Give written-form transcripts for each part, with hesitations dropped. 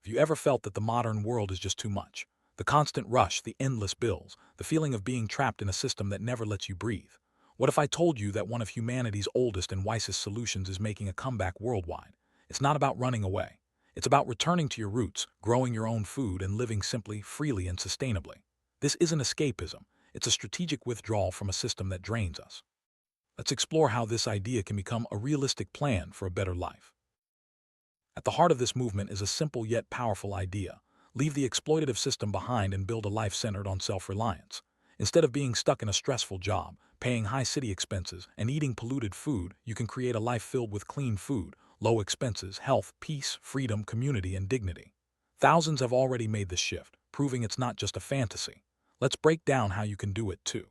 Have you ever felt that the modern world is just too much? The constant rush, the endless bills, the feeling of being trapped in a system that never lets you breathe. What if I told you that one of humanity's oldest and wisest solutions is making a comeback worldwide? It's not about running away. It's about returning to your roots, growing your own food, and living simply, freely, and sustainably. This isn't escapism. It's a strategic withdrawal from a system that drains us. Let's explore how this idea can become a realistic plan for a better life. At the heart of this movement is a simple yet powerful idea. Leave the exploitative system behind and build a life centered on self-reliance. Instead of being stuck in a stressful job, paying high city expenses, and eating polluted food, you can create a life filled with clean food, low expenses, health, peace, freedom, community, and dignity. Thousands have already made this shift, proving it's not just a fantasy. Let's break down how you can do it too.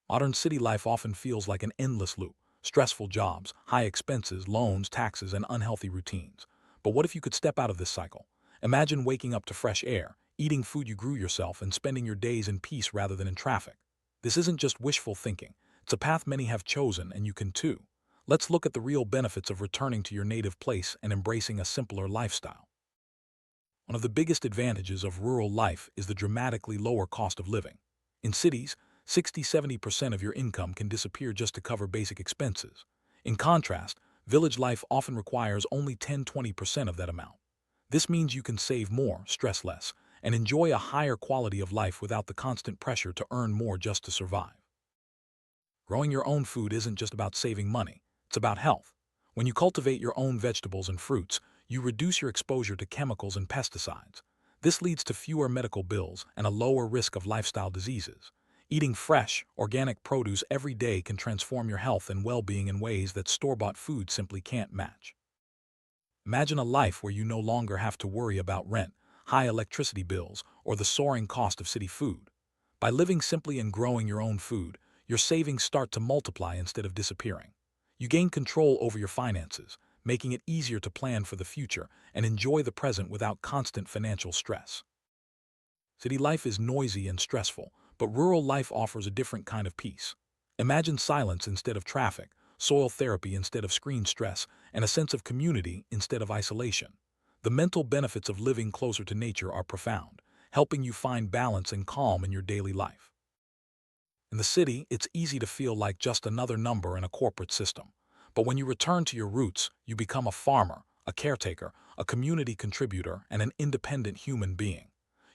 Modern city life often feels like an endless loop. Stressful jobs, high expenses, loans, taxes, and unhealthy routines. But what if you could step out of this cycle? Imagine waking up to fresh air, eating food you grew yourself, and spending your days in peace rather than in traffic. This isn't just wishful thinking. It's a path many have chosen, and you can too. Let's look at the real benefits of returning to your native place and embracing a simpler lifestyle. One of the biggest advantages of rural life is the dramatically lower cost of living. In cities, 60–70% of your income can disappear just to cover basic expenses. In contrast, village life often requires only 10–20% of that amount. This means you can save more, stress less, and enjoy a higher quality of life without the constant pressure to earn more just to survive. Growing your own food isn't just about saving money, it's about health. When you cultivate your own vegetables and fruits, you reduce your exposure to chemicals and pesticides. This leads to fewer medical bills and a lower risk of lifestyle diseases. Eating fresh, organic produce every day can transform your health and well-being in ways that store-bought food simply can't match. Imagine a life where you no longer have to worry about rent, high electricity bills, or the soaring cost of city food. By living simply and growing your own food, your savings start to multiply instead of disappearing. You gain control over your finances, making it easier to plan for the future and enjoy the present without constant financial stress. City life is noisy and stressful, but rural life offers a different kind of peace. Imagine silence instead of traffic, soil therapy instead of screen stress, and a sense of community instead of isolation. The mental benefits of living closer to nature are profound, helping you find balance and calm in your daily life. In the city, it's easy to feel like just another number in a corporate system. But when you return to your roots, you become a farmer, a caretaker, a community contributor, and an independent human being.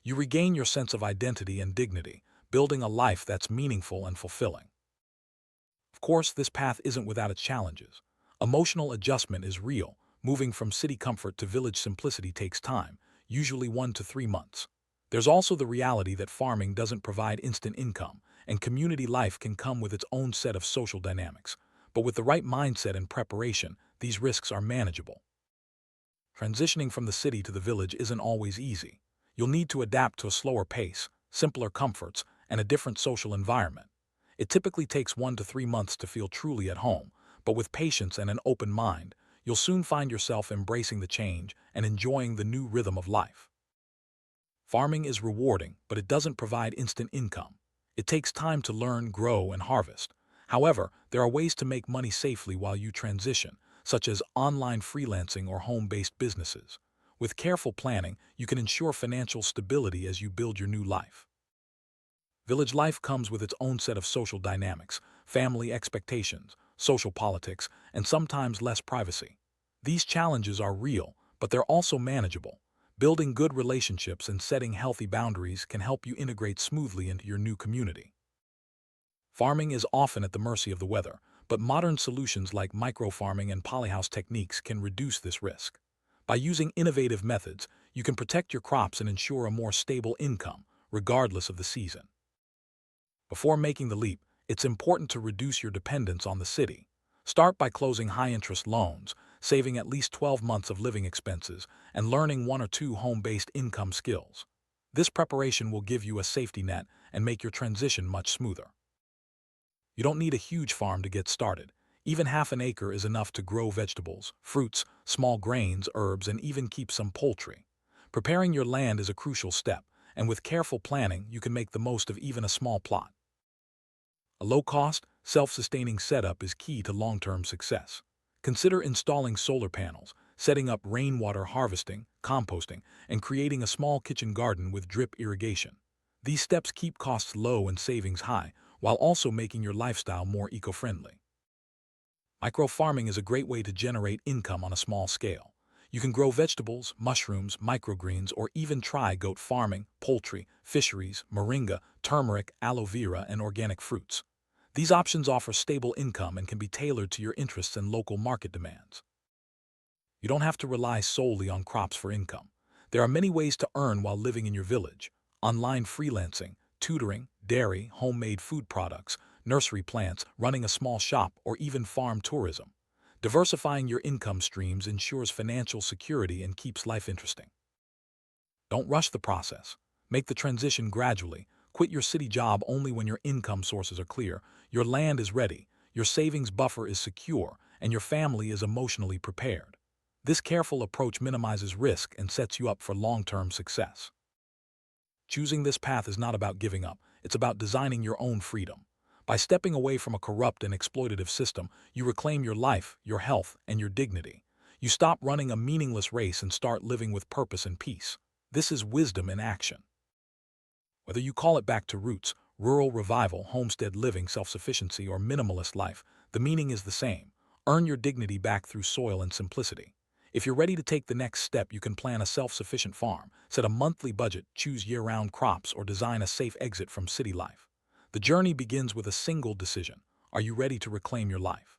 You regain your sense of identity and dignity, building a life that's meaningful and fulfilling. Of course, this path isn't without its challenges. Emotional adjustment is real. Moving from city comfort to village simplicity takes time, usually 1 to 3 months. There's also the reality that farming doesn't provide instant income, and community life can come with its own set of social dynamics. But with the right mindset and preparation, these risks are manageable. Transitioning from the city to the village isn't always easy. You'll need to adapt to a slower pace, simpler comforts, and a different social environment. It typically takes 1 to 3 months to feel truly at home, but with patience and an open mind, you'll soon find yourself embracing the change and enjoying the new rhythm of life. Farming is rewarding, but it doesn't provide instant income. It takes time to learn, grow, and harvest. However, there are ways to make money safely while you transition, such as online freelancing or home-based businesses. With careful planning, you can ensure financial stability as you build your new life. Village life comes with its own set of social dynamics, family expectations, social politics, and sometimes less privacy. These challenges are real, but they're also manageable. Building good relationships and setting healthy boundaries can help you integrate smoothly into your new community. Farming is often at the mercy of the weather, but modern solutions like microfarming and polyhouse techniques can reduce this risk. By using innovative methods, you can protect your crops and ensure a more stable income, regardless of the season. Before making the leap, it's important to reduce your dependence on the city. Start by closing high-interest loans, saving at least 12 months of living expenses, and learning 1 or 2 home-based income skills. This preparation will give you a safety net and make your transition much smoother. You don't need a huge farm to get started. Even half an acre is enough to grow vegetables, fruits, small grains, herbs, and even keep some poultry. Preparing your land is a crucial step, and with careful planning, you can make the most of even a small plot. A low-cost, self-sustaining setup is key to long-term success. Consider installing solar panels, setting up rainwater harvesting, composting, and creating a small kitchen garden with drip irrigation. These steps keep costs low and savings high, while also making your lifestyle more eco-friendly. Micro-farming is a great way to generate income on a small scale. You can grow vegetables, mushrooms, microgreens, or even try goat farming, poultry, fisheries, moringa, turmeric, aloe vera, and organic fruits. These options offer stable income and can be tailored to your interests and local market demands. You don't have to rely solely on crops for income. There are many ways to earn while living in your village: online freelancing, tutoring, dairy, homemade food products, nursery plants, running a small shop, or even farm tourism. Diversifying your income streams ensures financial security and keeps life interesting. Don't rush the process. Make the transition gradually. Quit your city job only when your income sources are clear, your land is ready, your savings buffer is secure, and your family is emotionally prepared. This careful approach minimizes risk and sets you up for long-term success. Choosing this path is not about giving up, it's about designing your own freedom. By stepping away from a corrupt and exploitative system, you reclaim your life, your health, and your dignity. You stop running a meaningless race and start living with purpose and peace. This is wisdom in action. Whether you call it back to roots, rural revival, homestead living, self-sufficiency, or minimalist life, the meaning is the same. Earn your dignity back through soil and simplicity. If you're ready to take the next step, you can plan a self-sufficient farm, set a monthly budget, choose year-round crops, or design a safe exit from city life. The journey begins with a single decision. Are you ready to reclaim your life?